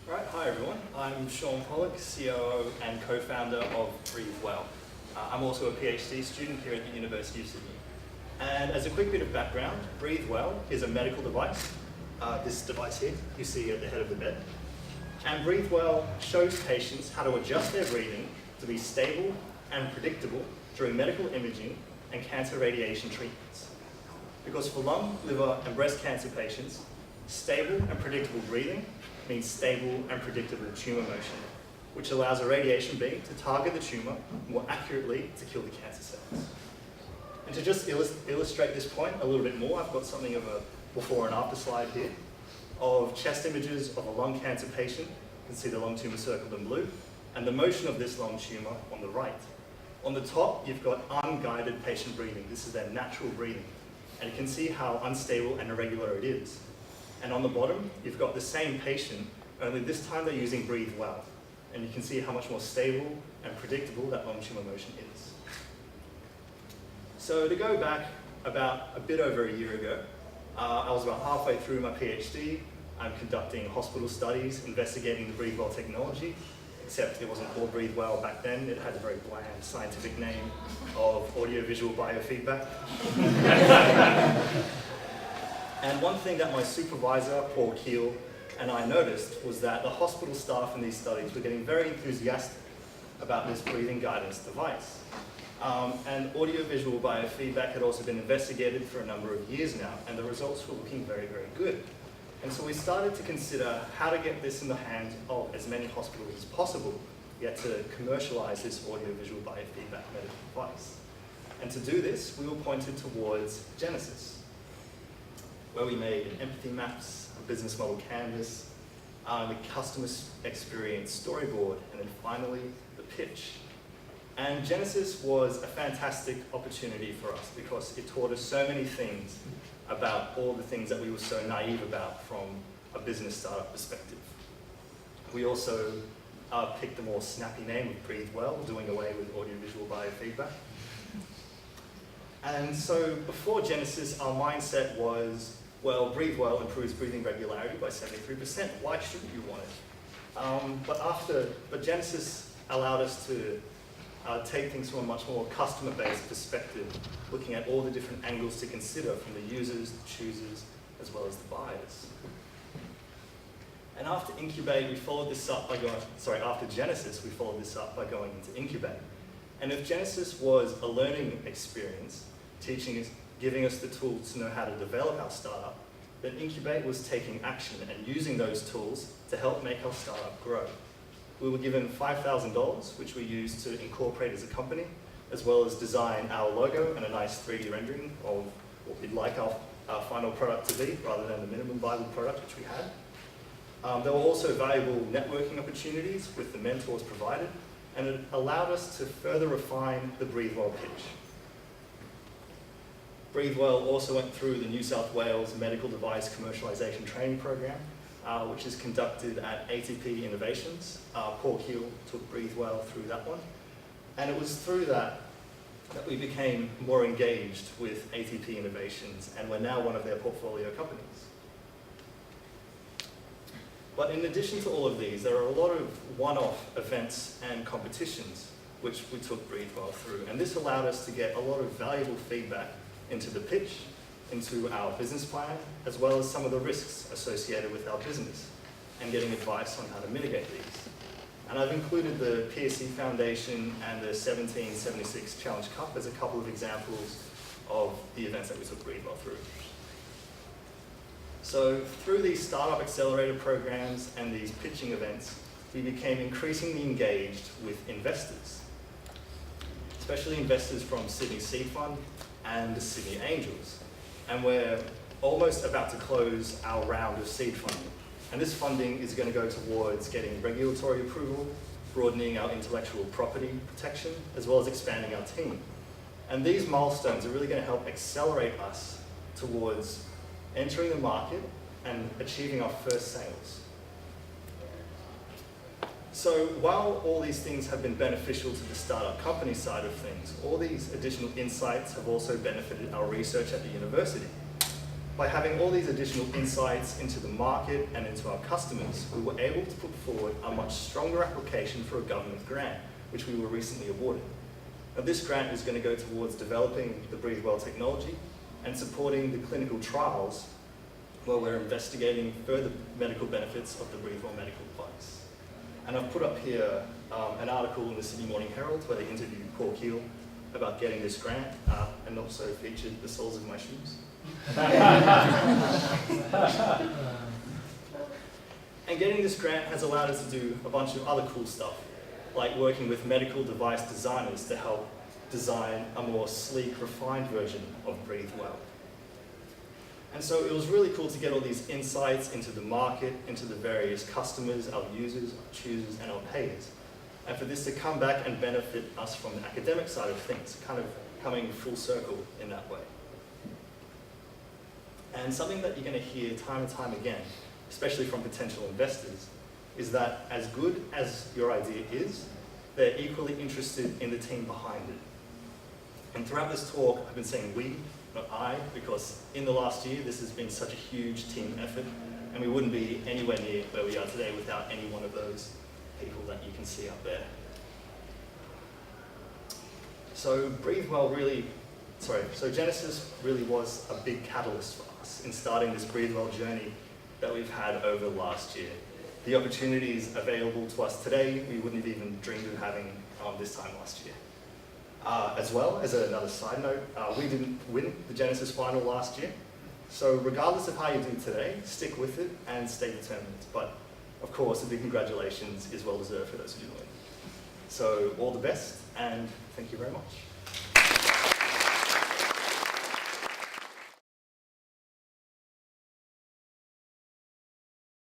Right, hi everyone. I'm Sean Pollock, COO and co-founder of Breathe Well. I'm also a PhD student here at the University of Sydney. And as a quick bit of background, Breathe Well is a medical device. This device here, you see at the head of the bed. And Breathe Well shows patients how to adjust their breathing to be stable and predictable during medical imaging and cancer radiation treatments. Because for lung, liver, and breast cancer patients, stable and predictable breathing means stable and predictable tumor motion, which allows a radiation beam to target the tumor more accurately to kill the cancer cells. And to just illustrate this point a little bit more, I've got something of a before and after slide here of chest images of a lung cancer patient. You can see the lung tumor circled in blue, and the motion of this lung tumor on the right. On the top, you've got unguided patient breathing. This is their natural breathing. And you can see how unstable and irregular it is. And on the bottom, you've got the same patient, only this time they're using Breathe Well. And you can see how much more stable and predictable that lung tumor motion is. So to go back about a bit over a year ago, I was about halfway through my PhD. I'm conducting hospital studies, investigating the Breathe Well technology, except it wasn't called Breathe Well back then. It had a very bland scientific name of audiovisual biofeedback. And one thing that my supervisor, Paul Keel, and I noticed was that the hospital staff in these studies were getting very enthusiastic about this breathing guidance device. And audiovisual biofeedback had also been investigated for a number of years now, and the results were looking very, very good. And so we started to consider how to get this in the hands of as many hospitals as possible, yet to commercialize this audiovisual biofeedback medical device. And to do this, we were pointed towards Genesis, where we made empathy maps, a business model canvas, the customer experience storyboard, and then finally the pitch. And Genesis was a fantastic opportunity for us because it taught us so many things about all the things that we were so naive about from a business startup perspective. We also picked a more snappy name of Breathe Well, doing away with audiovisual biofeedback. And so before Genesis, our mindset was, well, Breathe Well improves breathing regularity by 73%. Why shouldn't you want it? But Genesis allowed us to take things from a much more customer-based perspective, looking at all the different angles to consider from the users, the choosers, as well as the buyers. And after Incubate, we followed this up by going, after Genesis, we followed this up by going into Incubate. And if Genesis was a learning experience, teaching us, giving us the tools to know how to develop our startup, then Incubate was taking action and using those tools to help make our startup grow. We were given $5,000, which we used to incorporate as a company, as well as design our logo and a nice 3D rendering of what we'd like our final product to be, rather than the minimum viable product which we had. There were also valuable networking opportunities with the mentors provided, and it allowed us to further refine the Breathe Well pitch. Breathe Well also went through the New South Wales Medical Device Commercialization Training Program, which is conducted at ATP Innovations. Paul Keel took Breathe Well through that one. And it was through that we became more engaged with ATP Innovations, and we're now one of their portfolio companies. But in addition to all of these, there are a lot of one-off events and competitions which we took Breathe Well through. And this allowed us to get a lot of valuable feedback into the pitch, into our business plan, as well as some of the risks associated with our business, and getting advice on how to mitigate these. And I've included the PSC Foundation and the 1776 Challenge Cup as a couple of examples of the events that we took Breathe Well through. So through these startup accelerator programs and these pitching events, we became increasingly engaged with investors, especially investors from Sydney Seed Fund and the Sydney Angels. And we're almost about to close our round of seed funding. And this funding is going to go towards getting regulatory approval, broadening our intellectual property protection, as well as expanding our team. And these milestones are really going to help accelerate us towards entering the market and achieving our first sales. So while all these things have been beneficial to the startup company side of things, all these additional insights have also benefited our research at the university. By having all these additional insights into the market and into our customers, we were able to put forward a much stronger application for a government grant, which we were recently awarded. Now, this grant is going to go towards developing the BreatheWell technology and supporting the clinical trials where we're investigating further medical benefits of the BreatheWell medical device. And I've put up here an article in the Sydney Morning Herald where they interviewed Paul Keel about getting this grant and also featured the soles of my shoes. And getting this grant has allowed us to do a bunch of other cool stuff, like working with medical device designers to help design a more sleek, refined version of BreatheWell. And so it was really cool to get all these insights into the market, into the various customers, our users, our choosers, and our payers. And for this to come back and benefit us from the academic side of things, kind of coming full circle in that way. And something that you're going to hear time and time again, especially from potential investors, is that as good as your idea is, they're equally interested in the team behind it. And throughout this talk, I've been saying we, not I, because in the last year, this has been such a huge team effort, and we wouldn't be anywhere near where we are today without any one of those people that you can see up there. So Genesis really was a big catalyst for us in starting this BreatheWell journey that we've had over the last year. The opportunities available to us today, we wouldn't have even dreamed of having this time last year. As well, as another side note, we didn't win the Genesis final last year. So regardless of how you do today, stick with it and stay determined. But of course, a big congratulations is well deserved for those who do win. So all the best, and thank you very much.